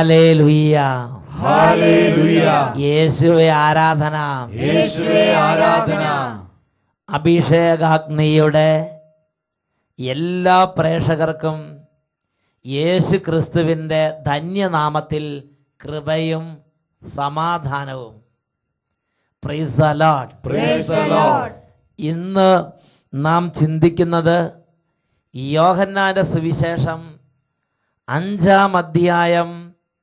Hallelujah, hallelujah. യേശുവേ ആരാധന, യേശുവേ ആരാധന. അഭിഷേകാഗ്നിയുടെ എല്ലാ പ്രേക്ഷകർക്കും യേശു ക്രിസ്തുവിൻ്റെ ധന്യനാമത്തിൽ കൃപയും സമാധാനവും. Price the Lord. Praise the Lord. ഇന്ന് നാം ചിന്തിക്കുന്നത് യോഹന്നാന്റെ സുവിശേഷം 5-ാം അധ്യായം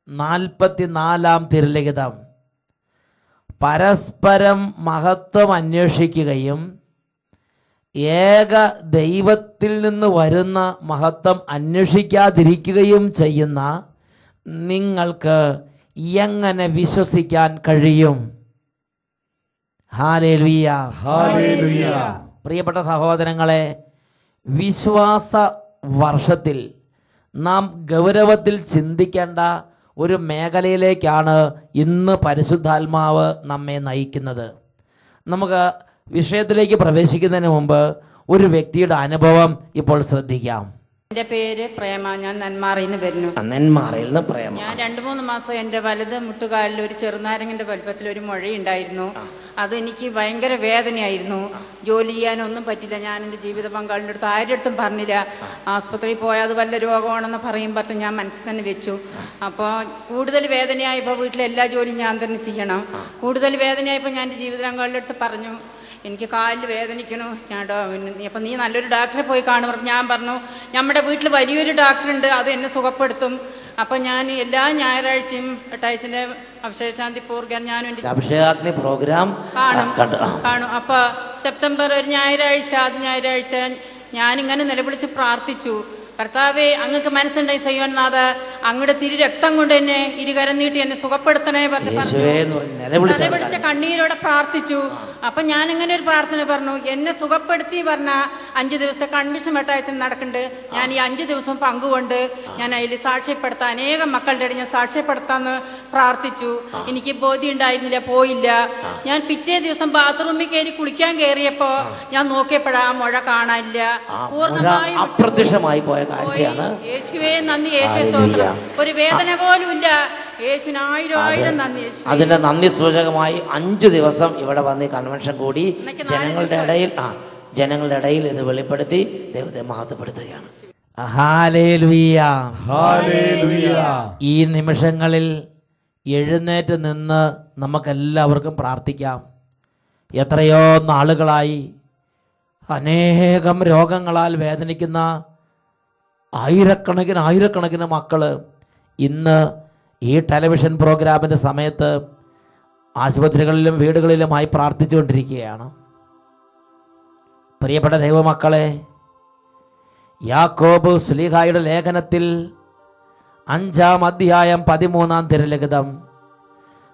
44-ാം തിരുലിഖിതം. പരസ്പരം മഹത്വം അന്വേഷിക്കുകയും ഏക ദൈവത്തിൽ നിന്ന് വരുന്ന മഹത്വം അന്വേഷിക്കാതിരിക്കുകയും ചെയ്യുന്ന നിങ്ങൾക്ക് എങ്ങനെ വിശ്വസിക്കാൻ കഴിയും? Hallelujah, hallelujah. പ്രിയപ്പെട്ട സഹോദരങ്ങളെ, വിശ്വാസ വർഷത്തിൽ നാം ഗൗരവത്തിൽ ചിന്തിക്കേണ്ട ഒരു മേഖലയിലേക്കാണ് ഇന്ന് പരിശുദ്ധാത്മാവ് നമ്മെ നയിക്കുന്നത്. നമുക്ക് വിഷയത്തിലേക്ക് പ്രവേശിക്കുന്നതിന് മുമ്പ് ഒരു വ്യക്തിയുടെ അനുഭവം ഇപ്പോൾ ശ്രദ്ധിക്കാം. എൻ്റെ പേര് പ്രേമ. ഞാൻ നെന്മാറയിൽ നിന്ന് വരുന്നു. നെന്മാറയിൽ നിന്ന് പ്രേമ. ഞാൻ 2-3 മാസം എൻ്റെ വലത് മുട്ടുകാലിൽ ഒരു ചെറുനാരങ്ങൻ്റെ വലുപ്പത്തിൽ ഒരു മുഴയുണ്ടായിരുന്നു. അത് എനിക്ക് ഭയങ്കര വേദനയായിരുന്നു. ജോലി ചെയ്യാനൊന്നും പറ്റില്ല. ഞാൻ എൻ്റെ ജീവിത പങ്കാളിൻ്റെ അടുത്ത് ആരുടെ അടുത്തും പറഞ്ഞില്ല. ആസ്പത്രിയിൽ പോയാൽ അത് വല്ല രോഗമാണെന്ന് പറയുമ്പോൾ ഞാൻ മനസ്സിൽ തന്നെ വെച്ചു. അപ്പോൾ കൂടുതൽ വേദനയായപ്പോൾ വീട്ടിലെ എല്ലാ ജോലിയും ഞാൻ തന്നെ ചെയ്യണം. കൂടുതൽ വേദനയായപ്പോൾ ഞാൻ എൻ്റെ ജീവിത പങ്കാളിൻ്റെ അടുത്ത് പറഞ്ഞു, എനിക്ക് കാലിൽ വേദനിക്കണു, ഞാൻ അപ്പം നീ നല്ലൊരു ഡോക്ടറെ പോയി കാണും. ഞാൻ പറഞ്ഞു, നമ്മുടെ വീട്ടിൽ വലിയൊരു ഡോക്ടറുണ്ട്, അത് എന്നെ സുഖപ്പെടുത്തും. അപ്പം ഞാൻ എല്ലാ ഞായറാഴ്ചയും എട്ടാഴ്ചൻ്റെ അഭിഷേകശാന്തി പ്രോഗ്രാം ഞാനും എൻ്റെ അഭിഷേകാഗ്നി പ്രോഗ്രാം കാണും. അപ്പോൾ സെപ്റ്റംബർ ഒരു ഞായറാഴ്ച, അത് ഞായറാഴ്ച ഞാനിങ്ങനെ നിലവിളിച്ച് പ്രാർത്ഥിച്ചു, കർത്താവേ, അങ്ങക്ക് മനസ്സുണ്ടായി ചെയ്യുവാനാഥ, അങ്ങയുടെ തിരു രക്തം കൊണ്ട് എന്നെ ഇരുകരം നീട്ടി എന്നെ സുഖപ്പെടുത്തണേ നിലവിളിച്ച കണ്ണീരോടെ പ്രാർത്ഥിച്ചു. അപ്പൊ ഞാൻ ഇങ്ങനെ ഒരു പ്രാർത്ഥന പറഞ്ഞു, എന്നെ സുഖപ്പെടുത്തി പറഞ്ഞ 5 ദിവസത്തെ കൺവെൻഷൻ വെട്ടാഴ്ച നടക്കുന്നുണ്ട്. ഞാൻ ഈ 5 ദിവസം പങ്കുകൊണ്ട് ഞാൻ അതിൽ സാക്ഷ്യപ്പെടുത്താൻ, അനേകം മക്കളുടെ ഇടയിൽ ഞാൻ സാക്ഷ്യപ്പെടുത്താന്ന് പ്രാർത്ഥിച്ചു. എനിക്ക് ബോധ്യം ഉണ്ടായിരുന്നില്ല, പോയില്ല. ഞാൻ പിറ്റേ ദിവസം ബാത്റൂമിൽ കയറി കുളിക്കാൻ കയറിയപ്പോ ഞാൻ നോക്കിയപ്പോഴാ ആ മുഴ കാണാനില്ല, പൂർണ്ണമായും അപ്രത്യക്ഷമായി പോയ കാഴ്ചയാണ്. യേശുവേ നന്ദി, യേശുവേ സ്തോത്രം. ഒരു വേദന പോലും ഇല്ല. യേശുവിന് 1000 നന്ദി. അതിന്റെ നന്ദി സൂചകമായി 5 ദിവസം ഇവിടെ വന്ന് കൺവെൻഷൻ കൂടി ജനങ്ങളുടെ ഇടയിൽ ഇത് വെളിപ്പെടുത്തി ദൈവത്തെ മഹത്വപ്പെടുത്തുകയാണ്. Hallelujah, hallelujah. ഈ നിമിഷങ്ങളിൽ എഴുന്നേറ്റ് നിന്ന് നമുക്കെല്ലാവർക്കും പ്രാർത്ഥിക്കാം. എത്രയോ നാളുകളായി അനേകം രോഗങ്ങളാൽ വേദനിക്കുന്ന ആയിരക്കണക്കിന് മക്കള് ഇന്ന് ഈ ടെലിവിഷൻ പ്രോഗ്രാമിൻ്റെ സമയത്ത് ആശുപത്രികളിലും വീടുകളിലുമായി പ്രാർത്ഥിച്ചുകൊണ്ടിരിക്കുകയാണ്. പ്രിയപ്പെട്ട ദൈവമക്കളെ, യാക്കോബ് ശ്ലീഹായുടെ ലേഖനത്തിൽ 5-ാം അധ്യായം 13-ാം തിരുലിഖിതം,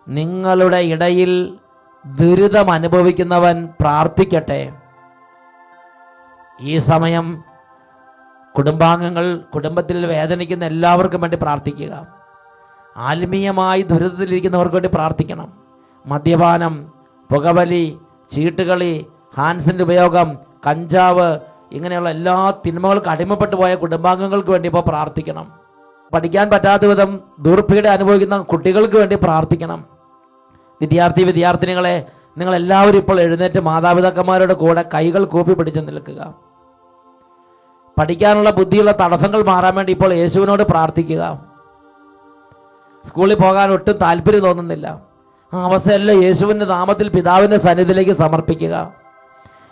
നിങ്ങളുടെ ഇടയിൽ ദുരിതം അനുഭവിക്കുന്നവൻ പ്രാർത്ഥിക്കട്ടെ. ഈ സമയം കുടുംബത്തിൽ വേദനിക്കുന്ന എല്ലാവർക്കും വേണ്ടി പ്രാർത്ഥിക്കുക. ആത്മീയമായി ദുരിതത്തിലിരിക്കുന്നവർക്ക് വേണ്ടി പ്രാർത്ഥിക്കണം. മദ്യപാനം, പുകവലി, ചീട്ടുകളി, ഹാൻസിൻ്റെ ഉപയോഗം, കഞ്ചാവ്, ഇങ്ങനെയുള്ള എല്ലാ തിന്മകൾക്ക് അടിമപ്പെട്ടു പോയ കുടുംബാംഗങ്ങൾക്ക് വേണ്ടി ഇപ്പോൾ പ്രാർത്ഥിക്കണം. പഠിക്കാൻ പറ്റാത്ത വിധം ദുർപീഡ അനുഭവിക്കുന്ന കുട്ടികൾക്ക് വേണ്ടി പ്രാർത്ഥിക്കണം. വിദ്യാർത്ഥിനികളെ, നിങ്ങളെല്ലാവരും ഇപ്പോൾ എഴുന്നേറ്റ് മാതാപിതാക്കന്മാരുടെ കൂടെ കൈകൾ കൂപ്പി പിടിച്ച് നിൽക്കുക. പഠിക്കാനുള്ള ബുദ്ധിയുള്ള തടസ്സങ്ങൾ മാറാൻ വേണ്ടി ഇപ്പോൾ യേശുവിനോട് പ്രാർത്ഥിക്കുക. സ്കൂളിൽ പോകാൻ ഒട്ടും താല്പര്യം തോന്നുന്നില്ല. ആ അവസ്ഥയെല്ലാം യേശുവിൻ്റെ നാമത്തിൽ പിതാവിൻ്റെ സന്നിധിയിലേക്ക് സമർപ്പിക്കുക.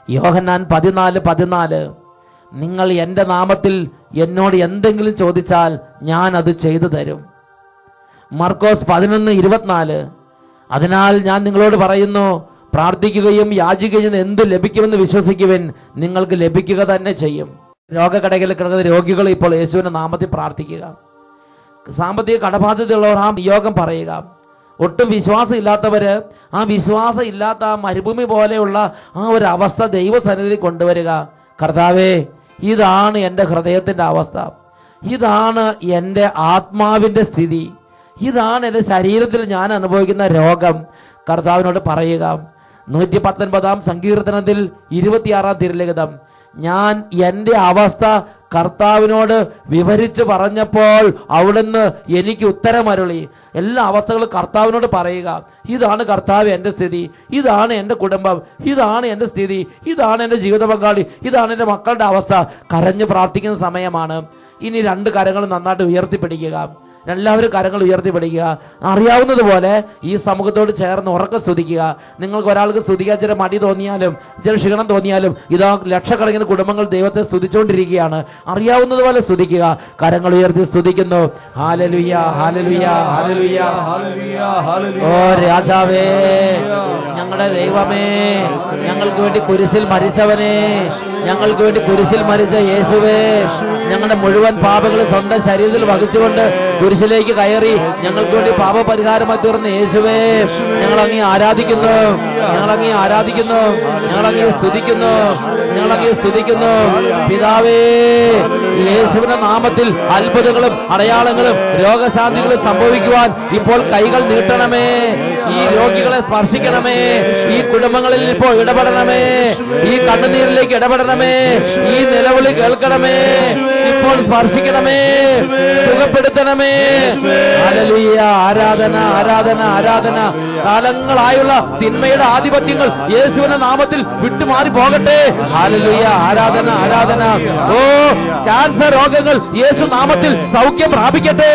യോഹന്നാൻ 14:14, നിങ്ങൾ എൻ്റെ നാമത്തിൽ എന്നോട് എന്തെങ്കിലും ചോദിച്ചാൽ ഞാൻ അത് ചെയ്തു തരും. മർക്കോസ് 11:24, അതിനാൽ ഞാൻ നിങ്ങളോട് പറയുന്നു, പ്രാർത്ഥിക്കുകയും യാചിക്കുകയും എന്ത് ലഭിക്കുമെന്ന് വിശ്വസിക്കുവിൻ, നിങ്ങൾക്ക് ലഭിക്കുക തന്നെ ചെയ്യും. രോഗക്കടകളിൽ കിടക്കുന്ന രോഗികൾ ഇപ്പോൾ യേശുവിൻ്റെ നാമത്തിൽ പ്രാർത്ഥിക്കുക. സാമ്പത്തിക കടബാധ്യതയുള്ളവർ ആ നിയോഗം പറയുക. ഒട്ടും വിശ്വാസം ഇല്ലാത്തവര് ആ വിശ്വാസം ഇല്ലാത്ത ആ മരുഭൂമി പോലെയുള്ള ആ ഒരു അവസ്ഥ ദൈവസന്നിധിയിൽ കൊണ്ടുവരിക. കർത്താവേ, ഇതാണ് എൻ്റെ ഹൃദയത്തിൻ്റെ അവസ്ഥ, ഇതാണ് എൻ്റെ ആത്മാവിൻ്റെ സ്ഥിതി, ഇതാണ് എൻ്റെ ശരീരത്തിൽ ഞാൻ അനുഭവിക്കുന്ന രോഗം. കർത്താവിനോട് പറയുക. 119-ാം സങ്കീർത്തനത്തിൽ 26-ാം തിരുലിഖിതം, ഞാൻ എൻ്റെ അവസ്ഥ കർത്താവിനോട് വിവരിച്ച് പറഞ്ഞപ്പോൾ അവിടുന്ന് എനിക്ക് ഉത്തരമരുളി. എല്ലാ അവസ്ഥകളും കർത്താവിനോട് പറയുക. ഇതാണ് കർത്താവ് എൻ്റെ സ്ഥിതി, ഇതാണ് എൻ്റെ കുടുംബം, ഇതാണ് എൻ്റെ സ്ഥിതി, ഇതാണ് എൻ്റെ ജീവിത പങ്കാളി, ഇതാണ് എൻ്റെ മക്കളുടെ അവസ്ഥ. കരഞ്ഞ് പ്രാർത്ഥിക്കുന്ന സമയമാണ്. ഇനി 2 കരങ്ങൾ നന്നായിട്ട് ഉയർത്തിപ്പിടിക്കുക. എല്ലാവരും കരങ്ങൾ ഉയർത്തിപ്പിടിക്കുക. അറിയാവുന്നതുപോലെ ഈ സമൂഹത്തോട് ചേർന്ന് ഉറക്കെ സ്തുതിക്കുക. നിങ്ങൾക്ക് ഒരാൾക്ക് സ്തുതിക്കാൻ ചില മടി തോന്നിയാലും ചില ക്ഷീണം തോന്നിയാലും ഇതാ ലക്ഷക്കണക്കിന് കുടുംബങ്ങൾ ദൈവത്തെ സ്തുതിച്ചുകൊണ്ടിരിക്കുകയാണ്. അറിയാവുന്നതുപോലെ സ്തുതിക്കുക. കരങ്ങൾ ഉയർത്തി സ്തുതിക്കുന്നു. Hallelujah, hallelujah, hallelujah, hallelujah. ഓ രാജാവേ, ഞങ്ങളുടെ ദൈവമേ, ഞങ്ങൾക്ക് വേണ്ടി കുരിശിൽ മരിച്ചവനെ, ഞങ്ങൾക്ക് വേണ്ടി കുരിശിൽ മരിച്ച യേശുവേ, ഞങ്ങളുടെ മുഴുവൻ പാപങ്ങൾ സ്വന്തം ശരീരത്തിൽ വഹിച്ചുകൊണ്ട് കുരിശിലേക്ക് കയറി ഞങ്ങൾക്ക് വേണ്ടി പാപപരിഹാരമായി തീർന്ന യേശുവേ, ഞങ്ങളങ്ങേ ആരാധിക്കുന്നു, ഞങ്ങളങ്ങേ ആരാധിക്കുന്നു, ഞങ്ങളങ്ങേ സ്തുതിക്കുന്നു, ഞങ്ങളങ്ങേ സ്തുതിക്കുന്നു. പിതാവേ, യേശുവിന്റെ നാമത്തിൽ അത്ഭുതങ്ങളും അടയാളങ്ങളും രോഗശാന്തികളും സംഭവിക്കുവാൻ ഇപ്പോൾ കൈകൾ നീട്ടണമേ. ഈ രോഗികളെ സ്പർശിക്കണമേ. ഈ കുടുംബങ്ങളിൽ ഇപ്പോൾ ഇടപെടണമേ. ഈ കണ്ണുനീരിലേക്ക് ഇടപെടണമേ. ഈ നിലവിളി കേൾക്കണമേ. ഇപ്പോൾ സ്പർശിക്കണമേ, സുഖപ്പെടുത്തണമേ. ഹല്ലേലൂയ. ആരാധന, ആരാധന, ആരാധന. കാലങ്ങളായുള്ള തിന്മയുടെ ആധിപത്യങ്ങൾ യേശുവിന്റെ നാമത്തിൽ വിട്ടുമാറി പോകട്ടെ. ഹല്ലേലൂയ. ആരാധന, ആരാധന. ഓ, ക്യാൻസർ രോഗങ്ങൾ യേശു നാമത്തിൽ സൗഖ്യം പ്രാപിക്കട്ടെ.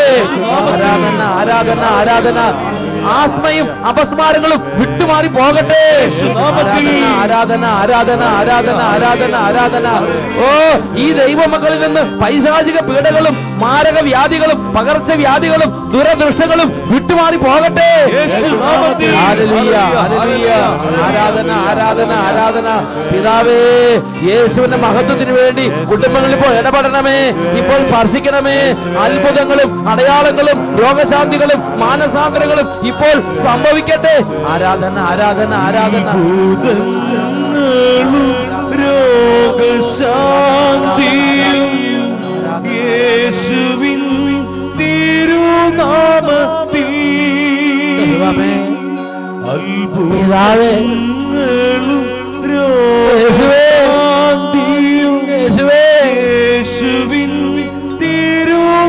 ആരാധന, ആരാധന, ആരാധന. ആസ്മയും അപസ്മാരങ്ങളും വിട്ടുമാറി പോകട്ടെ. ആരാധന, ആരാധന, ആരാധന, ആരാധന, ആരാധന. ഓ, ഈ ദൈവമക്കളിൽ നിന്ന് പൈശാചിക പീഡകളും മാരക വ്യാധികളും പകർച്ചവ്യാധികളും ദുരദൃഷ്ടങ്ങളും വിട്ടുമാറി പോകട്ടെ. Hallelujah, hallelujah. ആരാധന, ആരാധന, ആരാധന. പിതാവേ, യേശുവിന്റെ മഹത്വത്തിന് വേണ്ടി കുടുംബങ്ങളിൽ ഇപ്പോൾ ഇടപെടണമേ. ഇപ്പോൾ സ്പർശിക്കണമേ. അത്ഭുതങ്ങളും അടയാളങ്ങളും രോഗശാന്തികളും മാനസാന്തരങ്ങളും ഇപ്പോൾ സംഭവിക്കട്ടെ. ആരാധന, ആരാധന, ആരാധന. രോഗശാന്തിയും യേശുവിൻ തിരുനാമത്തിൽ അത്ഭുതങ്ങളും രോഗശാന്തിയും യേശുവിൻ തിരുനാമത്തിൽ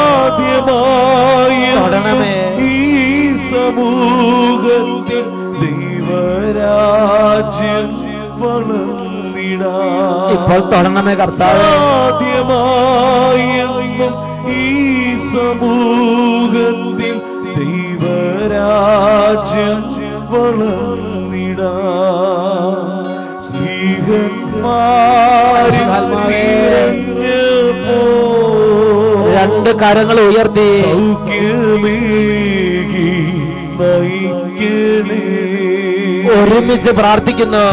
സാധ്യമായ ഈ സമൂഹത്തിൽ ദൈവരാജ്യം വളർന്നിടാം. ഇപ്പോൾ തൊടണമേ കർത്താവേ. സാധ്യമായെന്നും ഈ സമൂഹത്തിൽ ദൈവരാജ്യം വളർന്നിടാം. സ്നേഹന്മാരിൽ 2 കരങ്ങൾ ഉയർത്തി ഒരുമിച്ച് പ്രാർത്ഥിക്കുന്നു.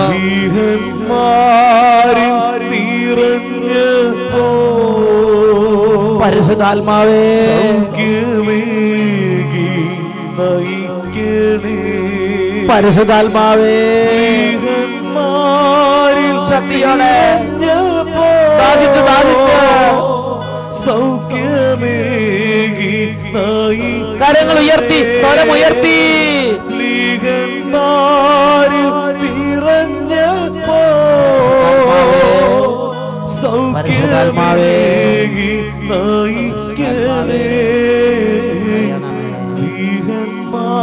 പരിശുദ്ധാത്മാവേ, പരിശുദ്ധാത്മാവേ, ശക്തിയോടെ ദാഹിച്ചു ദാഹിച്ച് സൗഖ്യമേകി കരങ്ങൾ ഉയർത്തി സ്വരമുയർത്തി സ്ലീഹന്മാരിൽ നിറഞ്ഞപ്പോ സൗഖ്യമേകി നയിക്കണേ. സ്ലീഹന്മാരിൽ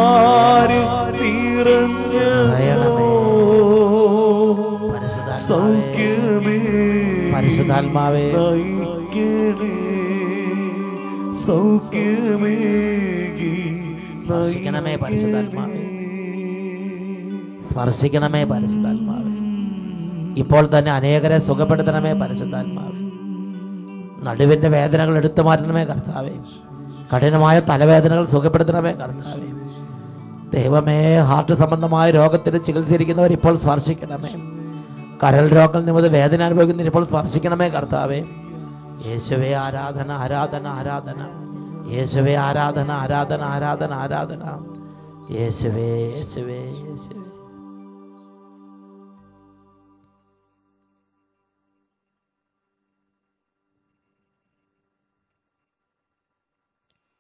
നിറഞ്ഞപ്പോ സൗഖ്യമേ പരിശുദ്ധാത്മാവേ സൗഖ്യമേകി സ്പർശിക്കണമേ പരിശുദ്ധാത്മാവേ, സ്പർശിക്കണമേ പരിശുദ്ധാത്മാവേ. ഇപ്പോൾ തന്നെ അനേകരെ സുഖപ്പെടുത്തണമേ പരിശുദ്ധാത്മാവേ. നടുവിന്റെ വേദനകൾ എടുത്തു മാറ്റണമേ കർത്താവേ. കഠിനമായ തലവേദനകൾ സുഖപ്പെടുത്തണമേ കർത്താവേ. ദൈവമേ, ഹാർട്ട് സംബന്ധമായ രോഗത്തിന് ചികിത്സിച്ചിരിക്കുന്നവർ ഇപ്പോൾ സ്പർശിക്കണമേ. കരൾ രോഗങ്ങൾ നിമിത്തം വേദന അനുഭവിക്കുന്നവർ ഇപ്പോൾ സ്പർശിക്കണമേ കർത്താവേ. യേശുവേ ആരാധന, ആരാധന, ആരാധന. യേശുവേ ആരാധന, ആരാധന, ആരാധന, ആരാധന. യേശുവേ, യേശുവേ, യേശുവേ.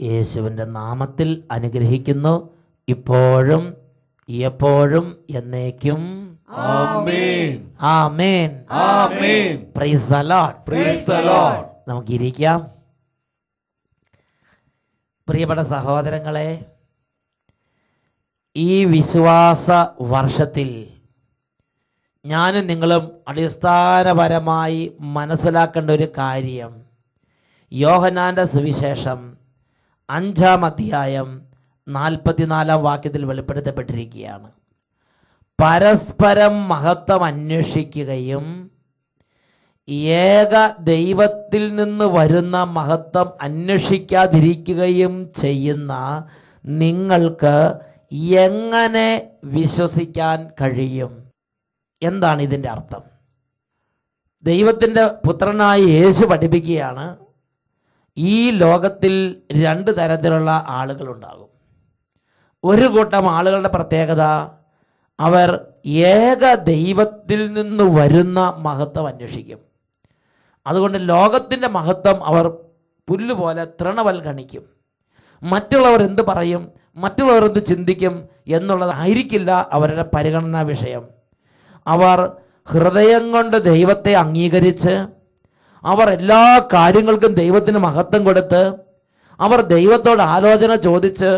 യേശുവിൻ്റെ നാമത്തിൽ അനുഗ്രഹിക്കുന്നു. ഇപ്പോഴും എപ്പോഴും എന്നേക്കും. ആമേൻ. ആമേൻ. ആമേൻ. Praise the Lord. Praise the Lord. നമുക്കിരിക്കാം. പ്രിയപ്പെട്ട സഹോദരങ്ങളെ, ഈ വിശ്വാസ വർഷത്തിൽ ഞാനും നിങ്ങളും അടിസ്ഥാനപരമായി മനസ്സിലാക്കേണ്ട ഒരു കാര്യം, യോഹന്നാന്റെ സുവിശേഷം 5-ാം അധ്യായം 44-ാം വാക്യത്തിൽ വെളിപ്പെടുത്തപ്പെട്ടിരിക്കുകയാണ്. പരസ്പരം മഹത്വം അന്വേഷിക്കുകയും ഏക ദൈവത്തിൽ നിന്ന് വരുന്ന മഹത്വം അന്വേഷിക്കാതിരിക്കുകയും ചെയ്യുന്ന നിങ്ങൾക്ക് എങ്ങനെ വിശ്വസിക്കാൻ കഴിയും? എന്താണ് ഇതിൻ്റെ അർത്ഥം? ദൈവത്തിൻ്റെ പുത്രനായ യേശു പഠിപ്പിക്കുകയാണ്, ഈ ലോകത്തിൽ 2 തരത്തിലുള്ള ആളുകളുണ്ടാകും. ഒരു കൂട്ടം ആളുകളുടെ പ്രത്യേകത, അവർ ഏക ദൈവത്തിൽ നിന്ന് വരുന്ന മഹത്വം അന്വേഷിക്കും. അതുകൊണ്ട് ലോകത്തിൻ്റെ മഹത്വം അവർ പുല്ലുപോലെ തൃണവൽഗണിക്കും. മറ്റുള്ളവർ എന്ത് പറയും, മറ്റുള്ളവർ എന്ത് ചിന്തിക്കും എന്നുള്ളതായിരിക്കില്ല അവരുടെ പരിഗണനാ വിഷയം. അവർ ഹൃദയം കൊണ്ട് ദൈവത്തെ അംഗീകരിച്ച്, അവർ എല്ലാ കാര്യങ്ങൾക്കും ദൈവത്തിന് മഹത്വം കൊടുത്ത്, അവർ ദൈവത്തോട് ആലോചന ചോദിച്ച്,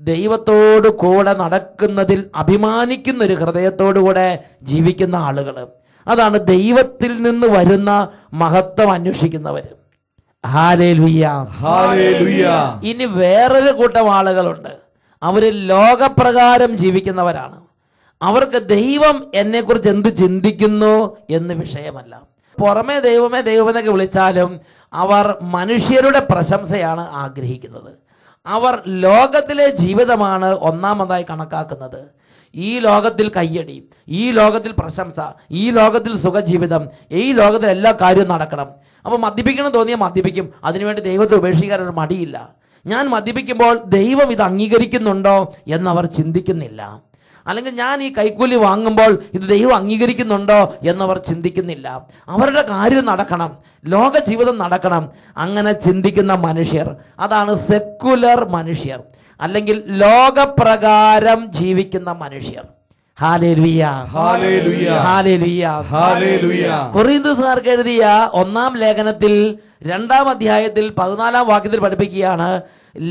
ദൈവത്തോട് കൂടെ നടക്കുന്നതിൽ അഭിമാനിക്കുന്ന ഒരു ഹൃദയത്തോടുകൂടെ ജീവിക്കുന്ന ആളുകൾ, അതാണ് ദൈവത്തിൽ നിന്ന് വരുന്ന മഹത്വം അന്വേഷിക്കുന്നവർ. Hallelujah, hallelujah. ഇനി വേറൊരു കൂട്ടം ആളുകളുണ്ട്, അവർ ലോകപ്രകാരം ജീവിക്കുന്നവരാണ്. അവർക്ക് ദൈവം എന്നെക്കുറിച്ച് എന്ത് ചിന്തിക്കുന്നു എന്ന് വിഷയമല്ല. പുറമേ ദൈവമേ ദൈവമെന്നൊക്കെ വിളിച്ചാലും അവർ മനുഷ്യരുടെ പ്രശംസയാണ് ആഗ്രഹിക്കുന്നത്. അവർ ലോകത്തിലെ ജീവിതമാണ് ഒന്നാമതായി കണക്കാക്കുന്നത്. ഈ ലോകത്തിൽ കയ്യടി, ഈ ലോകത്തിൽ പ്രശംസ, ഈ ലോകത്തിൽ സുഖജീവിതം, ഈ ലോകത്തിൽ എല്ലാ കാര്യവും നടക്കണം. അപ്പോൾ മദ്യപിക്കണം തോന്നിയാൽ മദ്യപിക്കും, അതിനുവേണ്ടി ദൈവത്തെ ഉപേക്ഷിക്കാൻ ഒരു മടിയില്ല. ഞാൻ മദ്യപിക്കുമ്പോൾ ദൈവം ഇത് അംഗീകരിക്കുന്നുണ്ടോ എന്നവർ ചിന്തിക്കുന്നില്ല. അല്ലെങ്കിൽ ഞാൻ ഈ കൈക്കൂലി വാങ്ങുമ്പോൾ ഇത് ദൈവം അംഗീകരിക്കുന്നുണ്ടോ എന്നവർ ചിന്തിക്കുന്നില്ല. അവരുടെ കാര്യം നടക്കണം, ലോക ജീവിതം നടക്കണം. അങ്ങനെ ചിന്തിക്കുന്ന മനുഷ്യർ, അതാണ് സെക്കുലർ മനുഷ്യർ, അല്ലെങ്കിൽ ലോകപ്രകാരം ജീവിക്കുന്ന മനുഷ്യർ. Hallelujah, hallelujah, hallelujah, hallelujah. കൊറിന്തോസുകാർക്ക് എഴുതിയ 1-ാം ലേഖനത്തിൽ 2-ാം അധ്യായത്തിൽ 14-ാം വാക്യത്തിൽ പഠിപ്പിക്കുകയാണ്,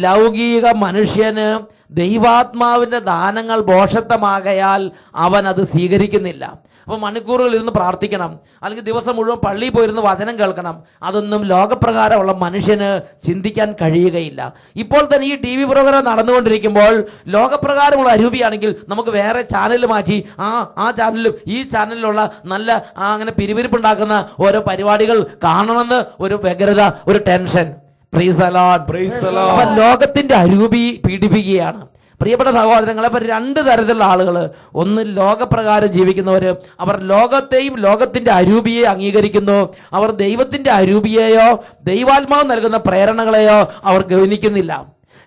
ലൗകിക മനുഷ്യന് ദൈവാത്മാവിൻ്റെ ദാനങ്ങൾ ഭോഷത്വമാകയാൽ അവൻ അത് സ്വീകരിക്കുന്നില്ല. അപ്പോൾ മണിക്കൂറുകൾ ഇരുന്ന് പ്രാർത്ഥിക്കണം, അല്ലെങ്കിൽ ദിവസം മുഴുവൻ പള്ളിയിൽ പോയിരുന്ന് വചനം കേൾക്കണം, അതൊന്നും ലോകപ്രകാരമുള്ള മനുഷ്യന് ചിന്തിക്കാൻ കഴിയുകയില്ല. ഇപ്പോൾ തന്നെ ഈ TV പ്രോഗ്രാം നടന്നുകൊണ്ടിരിക്കുമ്പോൾ ലോകപ്രകാരമുള്ള അരൂപിയാണെങ്കിൽ നമുക്ക് വേറെ ചാനൽ മാറ്റി ആ ചാനലിലും ഈ ചാനലിലുള്ള നല്ല അങ്ങനെ പിരിവിരിപ്പുണ്ടാക്കുന്ന ഓരോ പരിപാടികൾ കാണണമെന്ന് ഒരു വ്യഗ്രത, ഒരു tension. Price the Lord, praise the Lord. അപ്പോൾ ലോകത്തിന്റെ അരൂപി പീഡിപ്പിക്കുകയാണ്. പ്രിയപ്പെട്ട സഹോദരങ്ങളെ, അപ്പോൾ 2 തരത്തിലുള്ള ആളുകൾ. ഒന്ന് ലോകപ്രകാരം ജീവിക്കുന്നവർ, അവർ ലോകത്തെയും ലോകത്തിന്റെ അരൂപിയെ അംഗീകരിക്കുന്നു. അവർ ദൈവത്തിന്റെ അരൂപിയെയോ ദൈവാത്മാവ് നൽകുന്ന പ്രേരണകളെയോ അവർ ഗൗനിക്കുന്നില്ല.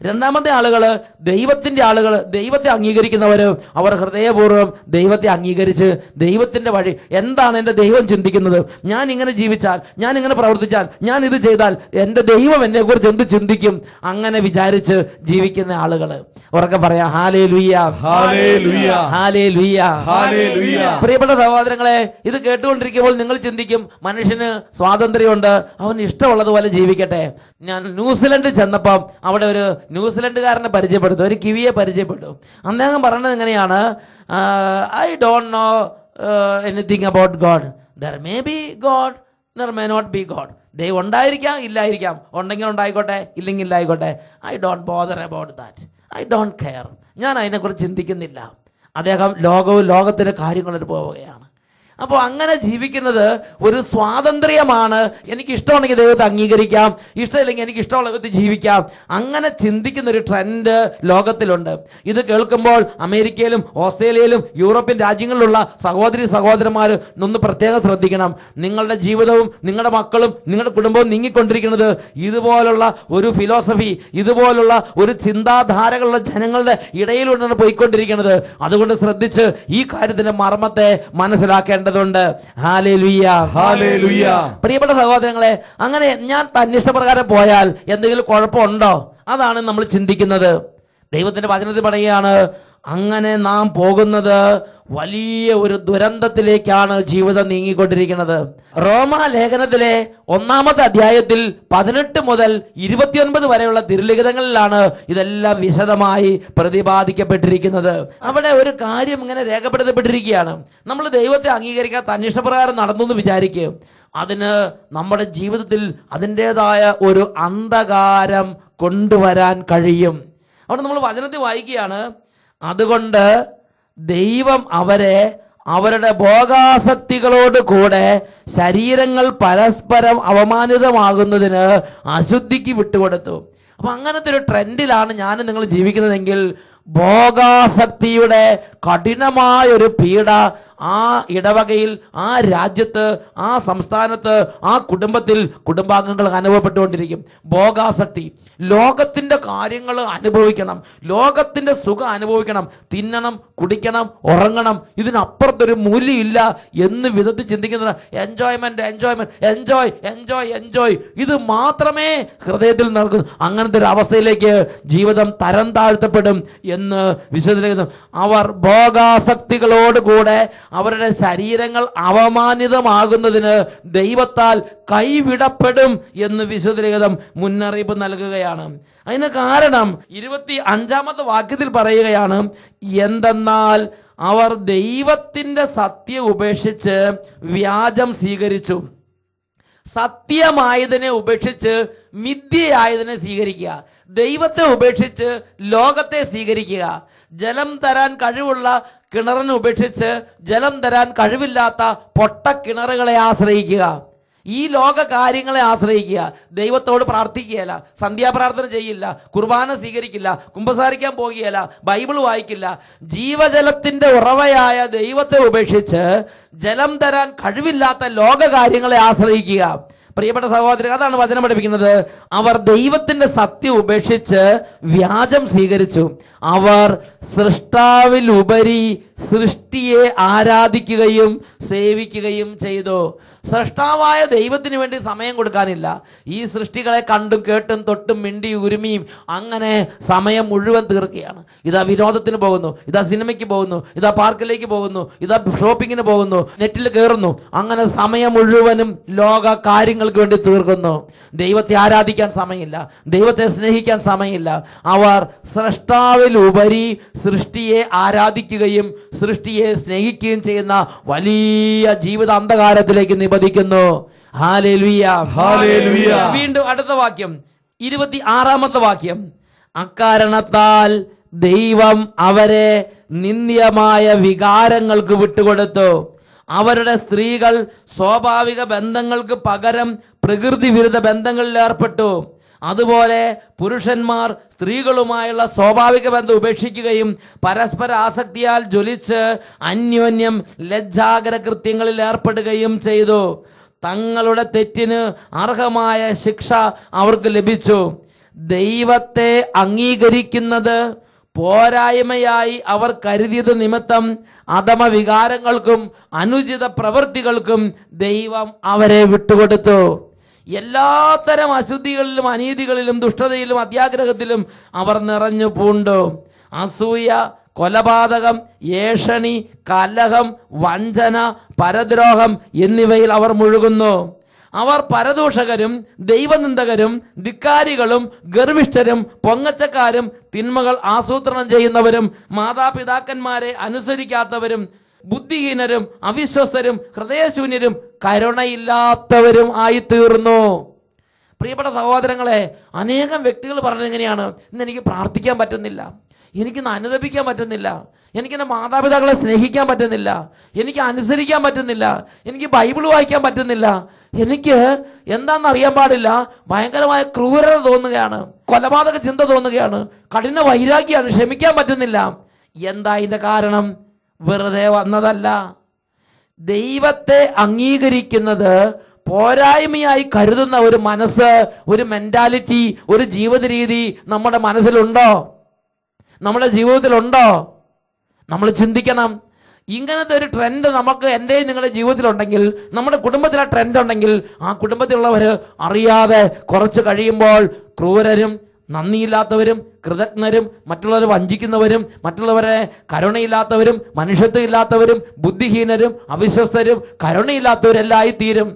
രണ്ടാമത്തെ ആളുകൾ ദൈവത്തിന്റെ ആളുകൾ, ദൈവത്തെ അംഗീകരിക്കുന്നവർ, അവർ ഹൃദയപൂർവ്വം ദൈവത്തെ അംഗീകരിച്ച് ദൈവത്തിന്റെ വഴി എന്താണ് എൻ്റെ ദൈവം ചിന്തിക്കുന്നത്, ഞാൻ ഇങ്ങനെ ജീവിച്ചാൽ, ഞാൻ ഇങ്ങനെ പ്രവർത്തിച്ചാൽ, ഞാൻ ഇത് ചെയ്താൽ എൻ്റെ ദൈവം എന്നെക്കുറിച്ച് എന്ത് ചിന്തിക്കും, അങ്ങനെ വിചാരിച്ച് ജീവിക്കുന്ന ആളുകൾ. ഉറക്കെ പറയാം, ഹല്ലേലൂയ, ഹല്ലേലൂയ, ഹല്ലേലൂയ, ഹല്ലേലൂയ. പ്രിയപ്പെട്ട സഹോദരങ്ങളെ, ഇത് കേട്ടുകൊണ്ടിരിക്കുമ്പോൾ നിങ്ങൾ ചിന്തിക്കും, മനുഷ്യന് സ്വാതന്ത്ര്യമുണ്ട്, അവന് ഇഷ്ടമുള്ളതുപോലെ ജീവിക്കട്ടെ. ഞാൻ ന്യൂസിലൻഡ് ചെന്നപ്പം അവിടെ ഒരു ന്യൂസിലൻഡുകാരനെ പരിചയപ്പെടുത്തു, ഒരു കിവിയെ പരിചയപ്പെട്ടു. അദ്ദേഹം പറഞ്ഞത് എങ്ങനെയാണ്, I don't know anything about God, there may be God, there may not be God. ദൈവം ഉണ്ടായിരിക്കാം, ഇല്ലായിരിക്കാം, ഉണ്ടെങ്കിൽ ഉണ്ടായിക്കോട്ടെ, ഇല്ലെങ്കിൽ ഇല്ലായിക്കോട്ടെ. I don't bother about that, I don't care. ഞാൻ അതിനെക്കുറിച്ച് ചിന്തിക്കുന്നില്ല. അദ്ദേഹം ലോകവും ലോകത്തിൻ്റെ കാര്യങ്ങളിൽ പോവുകയാണ്. അപ്പോൾ അങ്ങനെ ജീവിക്കുന്നത് ഒരു സ്വാതന്ത്ര്യമാണ്. എനിക്ക് ഇഷ്ടമുണ്ടെങ്കിൽ ദൈവത്തെ അംഗീകരിക്കാം, ഇഷ്ടമില്ലെങ്കിൽ എനിക്ക് ഇഷ്ടമുള്ള വിധത്തിൽ ജീവിക്കാം. അങ്ങനെ ചിന്തിക്കുന്ന ഒരു ട്രെൻഡ് ലോകത്തിലുണ്ട്. ഇത് കേൾക്കുമ്പോൾ അമേരിക്കയിലും ഓസ്ട്രേലിയയിലും യൂറോപ്യൻ രാജ്യങ്ങളിലുള്ള സഹോദരി സഹോദരന്മാർ ഒന്ന് പ്രത്യേകം ശ്രദ്ധിക്കണം. നിങ്ങളുടെ ജീവിതവും നിങ്ങളുടെ മക്കളും നിങ്ങളുടെ കുടുംബവും നീങ്ങിക്കൊണ്ടിരിക്കുന്നത് ഇതുപോലുള്ള ഒരു ഫിലോസഫി, ഇതുപോലുള്ള ഒരു ചിന്താധാരകളുള്ള ജനങ്ങളുടെ ഇടയിലൂടെയാണ് പോയിക്കൊണ്ടിരിക്കുന്നത്. അതുകൊണ്ട് ശ്രദ്ധിച്ച് ഈ കാര്യത്തിന്റെ മർമ്മത്തെ മനസ്സിലാക്കേണ്ടതുണ്ട്. Hallelujah, hallelujah. പ്രിയപ്പെട്ട സഹോദരങ്ങളെ, അങ്ങനെ ഞാൻ തന്നിഷ്ടപ്രകാരം പോയാൽ എന്തെങ്കിലും കുഴപ്പമുണ്ടോ, അതാണ് നമ്മൾ ചിന്തിക്കുന്നത്. ദൈവത്തിന്റെ വചനത്തിൽ പറയുകയാണ്, അങ്ങനെ നാം പോകുന്നത് വലിയ ഒരു ദുരന്തത്തിലേക്കാണ് ജീവിതം നീങ്ങിക്കൊണ്ടിരിക്കുന്നത്. റോമാലേഖനത്തിലെ 1-ാമത്തെ അധ്യായത്തിൽ 18 മുതൽ 29 വരെയുള്ള തിരുലിഖിതങ്ങളിലാണ് ഇതെല്ലാം വിശദമായി പ്രതിപാദിക്കപ്പെട്ടിരിക്കുന്നത്. അവിടെ ഒരു കാര്യം ഇങ്ങനെ രേഖപ്പെടുത്തപ്പെട്ടിരിക്കുകയാണ്. നമ്മൾ ദൈവത്തെ അംഗീകരിക്കാൻ തന്നിഷ്ടപ്രകാരം നടന്നു എന്ന് വിചാരിക്കും, അതിന് നമ്മുടെ ജീവിതത്തിൽ അതിൻ്റെതായ ഒരു അന്ധകാരം കൊണ്ടുവരാൻ കഴിയും. അവിടെ നമ്മൾ വചനത്തിൽ വായിക്കുകയാണ്, അതുകൊണ്ട് ദൈവം അവരെ അവരുടെ ഭോഗാസക്തികളോട് കൂടെ ശരീരങ്ങൾ പരസ്പരം അവമാനിതമാകുന്നതിന് അശുദ്ധിക്ക് വിട്ടുകൊടുത്തു. അപ്പം അങ്ങനത്തെ ഒരു ട്രെൻഡിലാണ് ഞാൻ നിങ്ങൾ ജീവിക്കുന്നതെങ്കിൽ ഭോഗാസക്തിയുടെ കഠിനമായൊരു പീഡ ആ ഇടവകയിൽ, ആ രാജ്യത്ത്, ആ സംസ്ഥാനത്ത്, ആ കുടുംബത്തിൽ കുടുംബാംഗങ്ങൾ അനുഭവപ്പെട്ടുകൊണ്ടിരിക്കും. ഭോഗാസക്തി, ലോകത്തിൻ്റെ കാര്യങ്ങൾ അനുഭവിക്കണം, ലോകത്തിൻ്റെ സുഖം അനുഭവിക്കണം, തിന്നണം, കുടിക്കണം, ഉറങ്ങണം, ഇതിനപ്പുറത്തൊരു മൂല്യമില്ല എന്ന് വിധത്തിൽ ചിന്തിക്കുന്നത് enjoyment enjoyment enjoy enjoy enjoy ഇത് മാത്രമേ ഹൃദയത്തിൽ നൽകുന്നു. അങ്ങനത്തെ ഒരു അവസ്ഥയിലേക്ക് ജീവിതം തരം താഴ്ത്തപ്പെടും എന്ന് വിശുദ്ധ. അവർ ഭോഗാസക്തികളോടുകൂടെ അവരുടെ ശരീരങ്ങൾ അവമാനിതമാകുന്നതിന് ദൈവത്താൽ കൈവിടപ്പെടും എന്ന് വിശുദ്ധലിഖിതം മുന്നറിയിപ്പ് നൽകുകയാണ്. അതിന് കാരണം 25-ാമത്തെ വാക്യത്തിൽ പറയുകയാണ്, എന്തെന്നാൽ അവർ ദൈവത്തിൻ്റെ സത്യം ഉപേക്ഷിച്ച് വ്യാജം സ്വീകരിച്ചു. സത്യമായതിനെ ഉപേക്ഷിച്ച് മിഥ്യയായതിനെ സ്വീകരിക്കുക, ദൈവത്തെ ഉപേക്ഷിച്ച് ലോകത്തെ സ്വീകരിക്കുക, ജലം തരാൻ കഴിവുള്ള കിണറിനെ ഉപേക്ഷിച്ച് ജലം തരാൻ കഴിവില്ലാത്ത പൊട്ട കിണറുകളെ ആശ്രയിക്കുക, ഈ ലോക കാര്യങ്ങളെ ആശ്രയിക്കുക, ദൈവത്തോട് പ്രാർത്ഥിക്കുകയില്ല, സന്ധ്യാപ്രാർത്ഥന ചെയ്യില്ല, കുർബാന സ്വീകരിക്കില്ല, കുമ്പസാരിക്കാൻ പോകുകയില്ല, ബൈബിൾ വായിക്കില്ല, ജീവജലത്തിന്റെ ഉറവയായ ദൈവത്തെ ഉപേക്ഷിച്ച് ജലം തരാൻ കഴിവില്ലാത്ത ലോക കാര്യങ്ങളെ ആശ്രയിക്കുക. പ്രിയപ്പെട്ട സഹോദരൻ, അതാണ് വചനം പഠിപ്പിക്കുന്നത്. അവർ ദൈവത്തിന്റെ സത്യം ഉപേക്ഷിച്ച് വ്യാജം സ്വീകരിച്ചു. അവർ സൃഷ്ടാവിലുപരി സൃഷ്ടിയെ ആരാധിക്കുകയും സേവിക്കുകയും ചെയ്തു. സൃഷ്ടാവായ ദൈവത്തിന് വേണ്ടി സമയം കൊടുക്കാനില്ല. ഈ സൃഷ്ടികളെ കണ്ടും കേട്ടും തൊട്ടും മിണ്ടിയും ഉരുമിയും അങ്ങനെ സമയം മുഴുവൻ തീർക്കുകയാണ്. ഇതാ വിനോദത്തിന് പോകുന്നു, ഇതാ സിനിമയ്ക്ക് പോകുന്നു, ഇതാ പാർക്കിലേക്ക് പോകുന്നു, ഇതാ ഷോപ്പിങ്ങിന് പോകുന്നു, നെറ്റിൽ കയറുന്നു, അങ്ങനെ സമയം മുഴുവനും ലോക കാര്യങ്ങൾക്ക് വേണ്ടി തീർക്കുന്നു. ദൈവത്തെ ആരാധിക്കാൻ സമയമില്ല, ദൈവത്തെ സ്നേഹിക്കാൻ സമയമില്ല. അവർ സൃഷ്ടാവിലുപരി സൃഷ്ടിയെ ആരാധിക്കുകയും സൃഷ്ടിയെ സ്നേഹിക്കുകയും ചെയ്യുന്ന വലിയ ജീവിത അന്ധകാരത്തിലേക്ക് നിബന്ധിക്കുന്നു. Hallelujah, hallelujah. വീണ്ടും അടുത്ത വാക്യം, 26-ാമത്തെ വാക്യം, അക്കാരണത്താൽ ദൈവം അവരെ നിന്ദ്യമായ വികാരങ്ങൾക്ക് വിട്ടുകൊടുത്തു. അവരുടെ സ്ത്രീകൾ സ്വാഭാവിക ബന്ധങ്ങൾക്ക് പകരം പ്രകൃതി വിരുദ്ധ ബന്ധങ്ങളിൽ ഏർപ്പെട്ടു. അതുപോലെ പുരുഷന്മാർ സ്ത്രീകളുമായുള്ള സ്വാഭാവിക ബന്ധം ഉപേക്ഷിക്കുകയും പരസ്പര ആസക്തിയാൽ ജ്വലിച്ച് അന്യോന്യം ലജ്ജാകര കൃത്യങ്ങളിൽ ഏർപ്പെടുകയും ചെയ്തു. തങ്ങളുടെ തെറ്റിന് അർഹമായ ശിക്ഷ അവർക്ക് ലഭിച്ചു. ദൈവത്തെ അംഗീകരിക്കുന്നത് പോരായ്മയായി അവർ കരുതിയത് നിമിത്തം അധമ വികാരങ്ങൾക്കും അനുചിത പ്രവൃത്തികൾക്കും ദൈവം അവരെ വിട്ടുകൊടുത്തു. എല്ലാത്തരം അശുദ്ധികളിലും അനീതികളിലും ദുഷ്ടതയിലും അത്യാഗ്രഹത്തിലും അവർ നിറഞ്ഞു പൂണ്ടു. അസൂയ, കൊലപാതകം, ഏഷണി, കലഹം, വഞ്ചന, പരദ്രോഹം എന്നിവയിൽ അവർ മുഴുകുന്നു. അവർ പരദൂഷകരും ദൈവനിന്ദകരും ധിക്കാരികളും ഗർവിഷ്ഠരും പൊങ്ങച്ചക്കാരും തിന്മകൾ ആസൂത്രണം ചെയ്യുന്നവരും മാതാപിതാക്കന്മാരെ അനുസരിക്കാത്തവരും ബുദ്ധിഹീനരും അവിശ്വസ്തരും ഹൃദയശൂന്യരും കരുണയില്ലാത്തവരും ആയിത്തീർന്നു. പ്രിയപ്പെട്ട സഹോദരങ്ങളെ, അനേകം വ്യക്തികൾ പറഞ്ഞത് എങ്ങനെയാണ്, ഇന്ന് എനിക്ക് പ്രാർത്ഥിക്കാൻ പറ്റുന്നില്ല, എനിക്കിന്ന് അനുദപിക്കാൻ പറ്റുന്നില്ല, എനിക്കെൻ്റെ മാതാപിതാക്കളെ സ്നേഹിക്കാൻ പറ്റുന്നില്ല, എനിക്ക് അനുസരിക്കാൻ പറ്റുന്നില്ല, എനിക്ക് ബൈബിൾ വായിക്കാൻ പറ്റുന്നില്ല, എനിക്ക് എന്താണെന്ന് അറിയാൻ പാടില്ല, ഭയങ്കരമായ ക്രൂരത തോന്നുകയാണ്, കൊലപാതക ചിന്ത തോന്നുകയാണ്, കഠിന വൈരാഗ്യമാണ്, ക്ഷമിക്കാൻ പറ്റുന്നില്ല. എന്താ ഇതിൻ്റെ കാരണം? വെറുതെ വന്നതല്ല. ദൈവത്തെ അംഗീകരിക്കുന്നത് പോരായ്മയായി കരുതുന്ന ഒരു മനസ്സ്, ഒരു മെന്റാലിറ്റി, ഒരു ജീവിത രീതി നമ്മുടെ മനസ്സിലുണ്ടോ, നമ്മുടെ ജീവിതത്തിലുണ്ടോ? നമ്മൾ ചിന്തിക്കണം. ഇങ്ങനത്തെ ഒരു ട്രെൻഡ് നമുക്ക് എൻ്റെയും നിങ്ങളുടെ ജീവിതത്തിലുണ്ടെങ്കിൽ, നമ്മുടെ കുടുംബത്തിൽ ആ ട്രെൻഡ് ഉണ്ടെങ്കിൽ, ആ കുടുംബത്തിലുള്ളവർ അറിയാതെ കുറച്ച് കഴിയുമ്പോൾ ക്രൂരരും നന്ദിയില്ലാത്തവരും കൃതജ്ഞരും മറ്റുള്ളവരെ വഞ്ചിക്കുന്നവരും മറ്റുള്ളവരെ കരുണയില്ലാത്തവരും മനുഷ്യത്വം ഇല്ലാത്തവരും ബുദ്ധിഹീനരും അവിശ്വസ്തരും കരുണയില്ലാത്തവരെല്ലായി തീരും.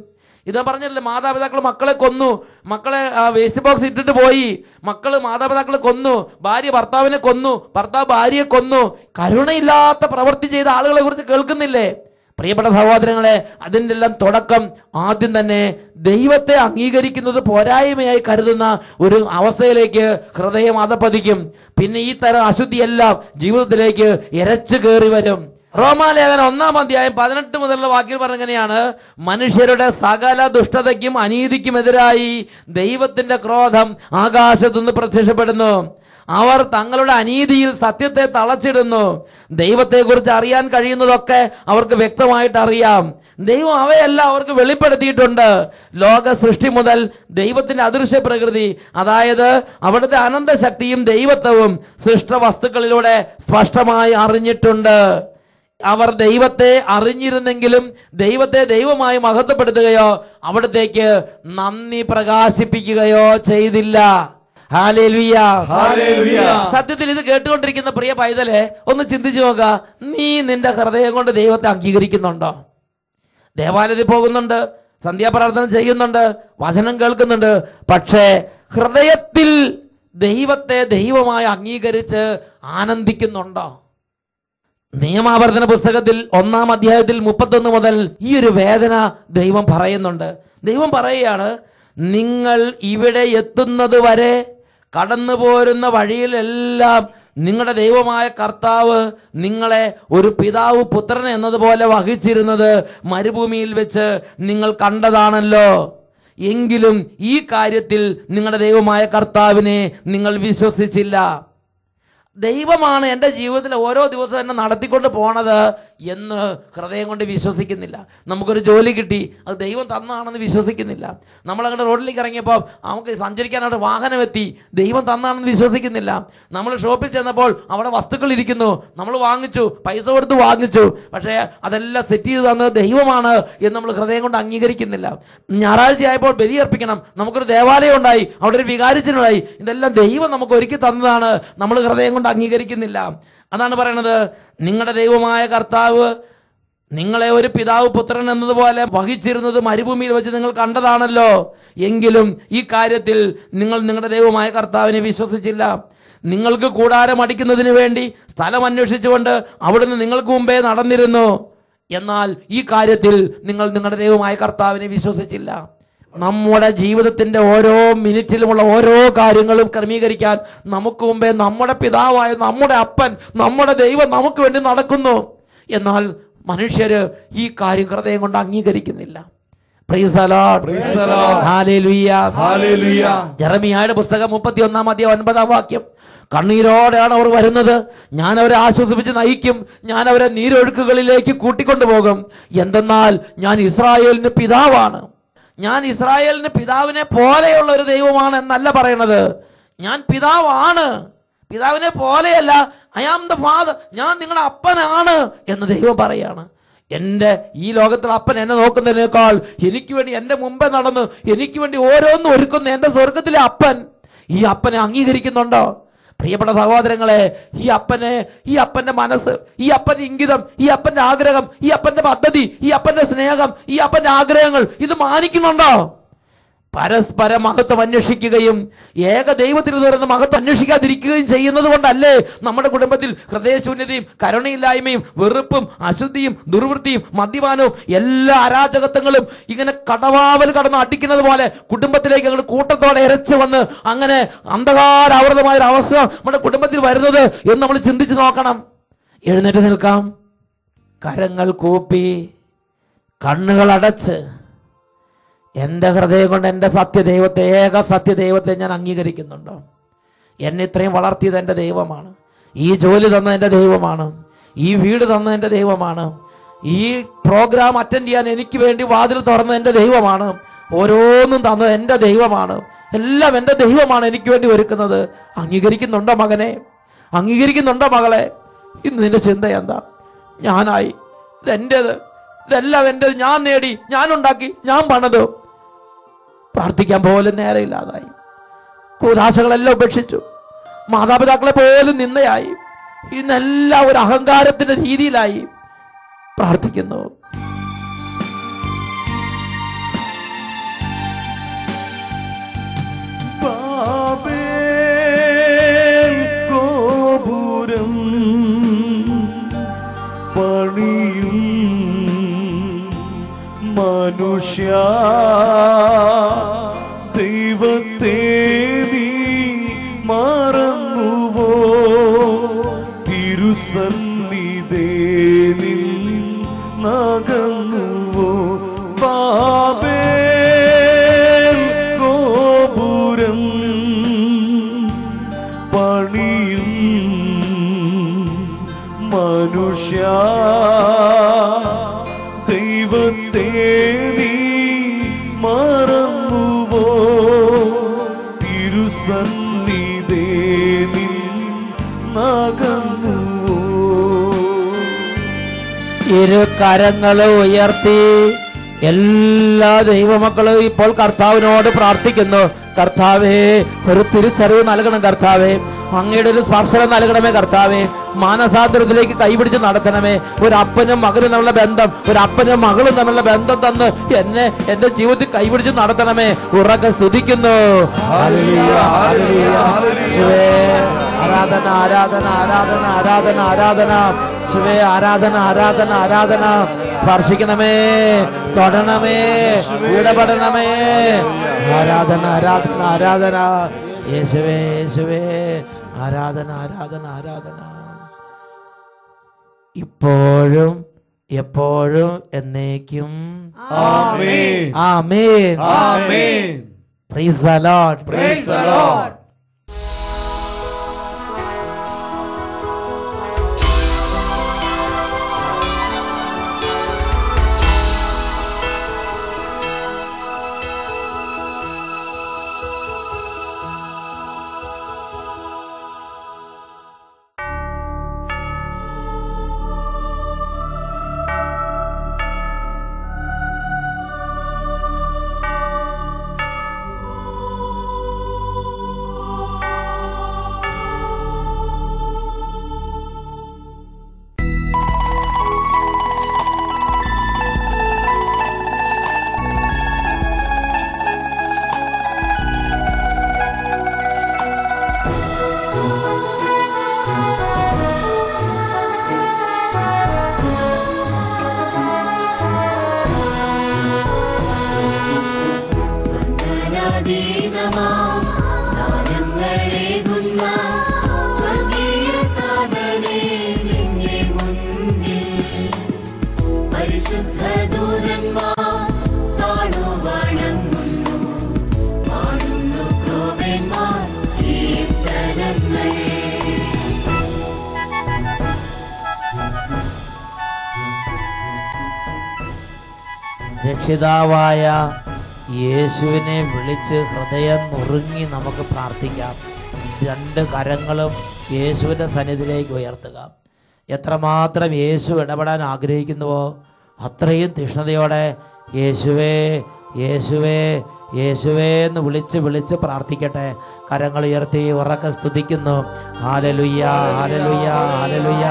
ഇത് പറഞ്ഞല്ലേ, മാതാപിതാക്കൾ മക്കളെ കൊന്നു, മക്കളെ വേസ്റ്റ് ബോക്സ് ഇട്ടിട്ട് പോയി, മക്കള് മാതാപിതാക്കളെ കൊന്നു, ഭാര്യ ഭർത്താവിനെ കൊന്നു, ഭർത്താവ് ഭാര്യയെ കൊന്നു. കരുണയില്ലാത്ത പ്രവൃത്തി ചെയ്ത ആളുകളെ കുറിച്ച് കേൾക്കുന്നില്ലേ? പ്രിയപ്പെട്ട സഹോദരങ്ങളെ, അതിൻ്റെ എല്ലാം തുടക്കം ആദ്യം തന്നെ ദൈവത്തെ അംഗീകരിക്കുന്നത് പോരായ്മയായി കരുതുന്ന ഒരു അവസ്ഥയിലേക്ക് ഹൃദയം അധപ്പതിക്കും. പിന്നെ ഈ തരം അശുദ്ധിയെല്ലാം ജീവിതത്തിലേക്ക് ഇരച്ചു കയറി വരും. റോമാലേഖനം 1-ാം അധ്യായം 18 മുതലുള്ള വാക്യം പറഞ്ഞെങ്ങനെയാണ്? മനുഷ്യരുടെ സകല ദുഷ്ടതയ്ക്കും അനീതിക്കുമെതിരായി ദൈവത്തിന്റെ ക്രോധം ആകാശത്തുനിന്ന് പ്രത്യക്ഷപ്പെടുന്നു. അവർ തങ്ങളുടെ അനീതിയിൽ സത്യത്തെ തളച്ചിടുന്നു. ദൈവത്തെക്കുറിച്ച് അറിയാൻ കഴിയുന്നതൊക്കെ അവർക്ക് വ്യക്തമായിട്ട് അറിയാം. ദൈവം അവയെല്ലാം അവർക്ക് വെളിപ്പെടുത്തിയിട്ടുണ്ട്. ലോക സൃഷ്ടി മുതൽ ദൈവത്തിന്റെ അദൃശ്യ പ്രകൃതി, അതായത് അവിടുത്തെ അനന്തശക്തിയും ദൈവത്വവും സൃഷ്ട വസ്തുക്കളിലൂടെ സ്പഷ്ടമായി അറിഞ്ഞിട്ടുണ്ട്. അവർ ദൈവത്തെ അറിഞ്ഞിരുന്നെങ്കിലും ദൈവത്തെ ദൈവമായി മഹത്വപ്പെടുത്തുകയോ അവിടത്തേക്ക് നന്ദി പ്രകാശിപ്പിക്കുകയോ ചെയ്തില്ല. Hallelujah, hallelujah. സത്യത്തിൽ ഇത് കേട്ടുകൊണ്ടിരിക്കുന്ന പ്രിയ പൈതലെ, ഒന്ന് ചിന്തിച്ചു നോക്കുക. നീ നിന്റെ ഹൃദയം കൊണ്ട് ദൈവത്തെ അംഗീകരിക്കുന്നുണ്ടോ? ദേവാലയത്തിൽ പോകുന്നുണ്ട്, സന്ധ്യാപ്രാർത്ഥന ചെയ്യുന്നുണ്ട്, വചനം കേൾക്കുന്നുണ്ട്, പക്ഷേ ഹൃദയത്തിൽ ദൈവത്തെ ദൈവമായി അംഗീകരിച്ച് ആനന്ദിക്കുന്നുണ്ടോ? നിയമാവർത്തന പുസ്തകത്തിൽ 1-ാം അധ്യായത്തിൽ 31 മുതൽ ഈ ഒരു വേദന ദൈവം പറയുന്നുണ്ട്. ദൈവം പറയുകയാണ്, നിങ്ങൾ ഇവിടെ എത്തുന്നത് വരെ കടന്നു പോരുന്ന വഴിയിലെല്ലാം നിങ്ങളുടെ ദൈവമായ കർത്താവ് നിങ്ങളെ ഒരു പിതാവ് പുത്രൻ എന്നതുപോലെ വഹിച്ചിരുന്നത് മരുഭൂമിയിൽ വെച്ച് നിങ്ങൾ കണ്ടതാണല്ലോ. എങ്കിലും ഈ കാര്യത്തിൽ നിങ്ങളുടെ ദൈവമായ കർത്താവിനെ നിങ്ങൾ വിശ്വസിച്ചില്ല. ദൈവമാണ് എൻ്റെ ജീവിതത്തിൽ ഓരോ ദിവസവും എന്നെ നടത്തിക്കൊണ്ട് പോണത് എന്ന് ഹൃദയം കൊണ്ട് വിശ്വസിക്കുന്നില്ല. നമുക്കൊരു ജോലി കിട്ടി, അത് ദൈവം തന്നാണെന്ന് വിശ്വസിക്കുന്നില്ല. നമ്മളങ്ങോട്ട് റോഡിലേക്ക് ഇറങ്ങിയപ്പോൾ നമുക്ക് സഞ്ചരിക്കാനായിട്ട് വാഹനം എത്തി, ദൈവം തന്നാണെന്ന് വിശ്വസിക്കുന്നില്ല. നമ്മൾ ഷോപ്പിൽ ചെന്നപ്പോൾ അവിടെ വസ്തുക്കൾ ഇരിക്കുന്നു, നമ്മൾ വാങ്ങിച്ചു, പൈസ കൊടുത്ത് വാങ്ങിച്ചു, പക്ഷേ അതെല്ലാം സെറ്റ് ചെയ്ത് തന്നത് ദൈവമാണ് എന്ന് നമ്മൾ ഹൃദയം കൊണ്ട് അംഗീകരിക്കുന്നില്ല. ഞായറാഴ്ചയായപ്പോൾ ബലിയർപ്പിക്കണം, നമുക്കൊരു ദേവാലയം ഉണ്ടായി, അവിടെ ഒരു വികാരിച്ചനുണ്ടായി, ഇതെല്ലാം ദൈവം നമുക്ക് ഒരുക്കി തന്നതാണ്, നമ്മൾ ഹൃദയം കൊണ്ട് അംഗീകരിക്കുന്നില്ല. അതാണ് പറയണത്, നിങ്ങളുടെ ദൈവമായ കർത്താവ് നിങ്ങളെ ഒരു പിതാവ് പുത്രൻ എന്നതുപോലെ വഹിച്ചിരുന്നത് മരുഭൂമിയിൽ വെച്ച് നിങ്ങൾ കണ്ടതാണല്ലോ. എങ്കിലും ഈ കാര്യത്തിൽ നിങ്ങൾ നിങ്ങളുടെ ദൈവമായ കർത്താവിനെ വിശ്വസിച്ചില്ല. നിങ്ങൾക്ക് കൂടാരം അടിക്കുന്നതിന് വേണ്ടി സ്ഥലം അന്വേഷിച്ചുകൊണ്ട് അവിടുന്ന് നിങ്ങൾക്ക് മുമ്പേ നടന്നിരുന്നു. എന്നാൽ ഈ കാര്യത്തിൽ നിങ്ങൾ നിങ്ങളുടെ ദൈവമായ കർത്താവിനെ വിശ്വസിച്ചില്ല. നമ്മുടെ ജീവിതത്തിന്റെ ഓരോ മിനിറ്റിലുമുള്ള ഓരോ കാര്യങ്ങളും ക്രമീകരിക്കാൻ നമുക്ക് മുമ്പേ നമ്മുടെ പിതാവായ നമ്മുടെ അപ്പൻ, നമ്മുടെ ദൈവം നമുക്ക് വേണ്ടി നടക്കുന്നു. എന്നാൽ മനുഷ്യര് ഈ കാര്യം ഹൃദയം കൊണ്ട് അംഗീകരിക്കുന്നില്ല. Praise the Lord, praise the Lord, hallelujah, hallelujah. യെരമ്യായുടെ പുസ്തകം 31-ാം അധ്യായം 9-ാം വാക്യം, കണ്ണീരോടെയാണ് അവർ വരുന്നത്, ഞാൻ അവരെ ആശ്വസിപ്പിച്ച് നയിക്കും, ഞാൻ അവരെ നീരൊഴുക്കുകളിലേക്ക് കൂട്ടിക്കൊണ്ടുപോകും. എന്തെന്നാൽ ഞാൻ ഇസ്രായേലിന് പിതാവാണ്. ഞാൻ ഇസ്രായേലിന് പിതാവിനെ പോലെയുള്ള ഒരു ദൈവമാണ് എന്നല്ല പറയണത്, ഞാൻ പിതാവാണ്, പിതാവിനെ പോലെയല്ല, ഐ ആം ദ ഫാദർ, ഞാൻ നിങ്ങളുടെ അപ്പനാണ് എന്ന് ദൈവം പറയാണ്. എൻ്റെ ഈ ലോകത്തിൽ അപ്പൻ എന്നെ നോക്കുന്നതിനേക്കാൾ എനിക്ക് വേണ്ടി എൻ്റെ മുമ്പേ നടന്ന് എനിക്ക് വേണ്ടി ഓരോന്നും ഒരുക്കുന്ന എൻ്റെ സ്വർഗത്തിലെ അപ്പൻ, ഈ അപ്പനെ അംഗീകരിക്കുന്നുണ്ടോ? പ്രിയപ്പെട്ട സഹോദരങ്ങളെ, ഈ അപ്പന്റെ മനസ്സ്, ഈ അപ്പന്റെ ഇംഗിതം, ഈ അപ്പന്റെ ആഗ്രഹം, ഈ അപ്പന്റെ പദ്ധതി, ഈ അപ്പന്റെ സ്നേഹം, ഈ അപ്പന്റെ ആഗ്രഹങ്ങൾ ഇത് മാനിക്കുന്നുണ്ടോ? പരസ്പര മഹത്വം അന്വേഷിക്കുകയും ഏക ദൈവത്തിൽ നിന്ന് മഹത്വം അന്വേഷിക്കാതിരിക്കുകയും ചെയ്യുന്നത് കൊണ്ടല്ലേ നമ്മുടെ കുടുംബത്തിൽ ഹൃദയശൂന്യതയും കരുണയില്ലായ്മയും വെറുപ്പും അശുദ്ധിയും ദുർവൃത്തിയും മദ്യപാനവും എല്ലാ അരാജകത്വങ്ങളും ഇങ്ങനെ കടവാവൽ കടന്ന് അടിക്കുന്നത് പോലെ കുടുംബത്തിലേക്ക് ഞങ്ങൾ കൂട്ടത്തോടെ ഇരച്ചു വന്ന് അങ്ങനെ അന്ധകാരാവൃതമായ ഒരു അവസ്ഥ നമ്മുടെ കുടുംബത്തിൽ വരുന്നത് എന്ന് നമ്മൾ ചിന്തിച്ചു നോക്കണം. എഴുന്നേറ്റ് നിൽക്കാം, കരങ്ങൾ കൂപ്പി കണ്ണുകൾ അടച്ച് എൻ്റെ ഹൃദയം കൊണ്ട് എൻ്റെ സത്യദൈവത്തെ, ഏക സത്യദൈവത്തെ ഞാൻ അംഗീകരിക്കുന്നുണ്ടോ? എന്നെ ഇത്രയും വളർത്തിയത് എൻ്റെ ദൈവമാണ്, ഈ ജോലി തന്ന എൻ്റെ ദൈവമാണ്, ഈ വീട് തന്ന എൻ്റെ ദൈവമാണ്, ഈ പ്രോഗ്രാം അറ്റൻഡ് ചെയ്യാൻ എനിക്ക് വേണ്ടി വാതിൽ തുറന്ന എൻ്റെ ദൈവമാണ്, ഓരോന്നും തന്നത് എൻ്റെ ദൈവമാണ്, എല്ലാം എൻ്റെ ദൈവമാണ് എനിക്ക് വേണ്ടി ഒരുക്കുന്നത്. അംഗീകരിക്കുന്നുണ്ടോ മകനെ? അംഗീകരിക്കുന്നുണ്ടോ മകളെ? ഇന്ന് നിന്റെ ചിന്ത എന്താ? ഞാനായി, ഇതെൻ്റേത്, ഇതെല്ലാം എൻ്റേത്, ഞാൻ നേടി, ഞാൻ ഉണ്ടാക്കി, ഞാൻ പണിതു. പ്രാർത്ഥിക്കാൻ പോലും നേരമില്ലാതായി. കൂദാശകളെല്ലാം ഉപേക്ഷിച്ചു. മാതാപിതാക്കളെ പോലും നിന്നയായി. ഇന്നെല്ലാം ഒരു അഹങ്കാരത്തിന്റെ രീതിയിലായി പ്രാർത്ഥിക്കുന്നു. ഗോപുരം പണിയും മനുഷ്യ ദൈവത്തെ നീ മറന്നുവോ? തിരുസന്നിധേ നിന്നകന്നുവോ? ബാബേൽ ഗോപുരം പണിയും മനുഷ്യ ദൈവത്തെ നീ മറന്നുവോ? തിരുസന്നിധേ നിന്നകന്നുവോ? ഇരു കരങ്ങളും ഉയർത്തി എല്ലാ ദൈവമക്കളും ഇപ്പോൾ കർത്താവിനോട് പ്രാർത്ഥിക്കുന്നു. കർത്താവേ, ഒരു തിരിച്ചറിവ് നൽകണം കർത്താവേ. അങ്ങയുടെ ഒരു സ്പർശനം നൽകണമേ കർത്താവേ. മാനസാന്തരത്തിലേക്ക് കൈപിടിച്ച് നടത്തണമേ. ഒരു അപ്പനും മകനും തമ്മിലുള്ള ബന്ധം, ഒരു അപ്പനും മകളും തമ്മിലുള്ള ബന്ധം തന്ന് എന്നെ എന്റെ ജീവിതത്തിൽ കൈപിടിച്ച് നടത്തണമേ. ഉറക്കെ സ്തുതിക്കുന്നു. ആരാധന ആരാധന ആരാധന ആരാധന ആരാധന. ശിവേ ആരാധന ആരാധന ആരാധന. സ്പർശിക്കണമേ, തൊടണമേ, ഇടപെടണമേ. ആരാധന ആരാധന ആരാധന. യേശുവേ യേശുവേ ആരാധന ആരാധന ആരാധന. ഇപ്പോഴും എപ്പോഴും എന്നേക്കും ആമേൻ ആമേൻ ആമേൻ. Praise the Lord. Praise the lord. രക്ഷിതാവായ യേശുവിനെ വിളിച്ച് ഹൃദയം നുറുങ്ങി നമുക്ക് പ്രാർത്ഥിക്കാം. രണ്ട് കരങ്ങളും യേശുവിൻ്റെ സന്നിധിയിലേക്ക് ഉയർത്തുക. എത്രമാത്രം യേശു ഇടപെടാൻ ആഗ്രഹിക്കുന്നുവോ അത്രയും തീഷ്ണതയോടെ യേശുവേ യേശുവേ യേശുവേ എന്ന് വിളിച്ച് വിളിച്ച് പ്രാർത്ഥിക്കട്ടെ. കരങ്ങൾ ഉയർത്തി ഉറക്കെ സ്തുതിക്കുന്നു. Hallelujah hallelujah hallelujah.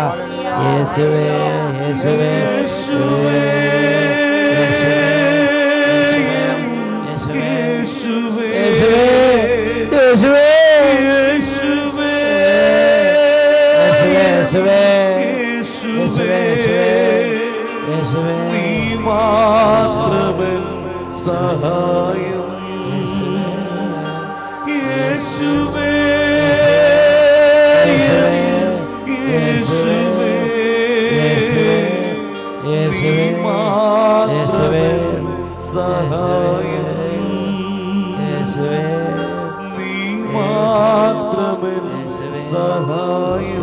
യേശുവേ യേശുവേ യേശുവേ യേശുവേ യേശുവേ യേശുവേ യേശുവേ യേശുവേ യേശുവേ യേശുവേ നീ മാത്രമേ സഹായം. യേശുവേ യേശുവേ യേശുവേ യേശുവേ യേശുവേ സഹായം. യേശുവേ നീ മാത്രമേ സഹായം.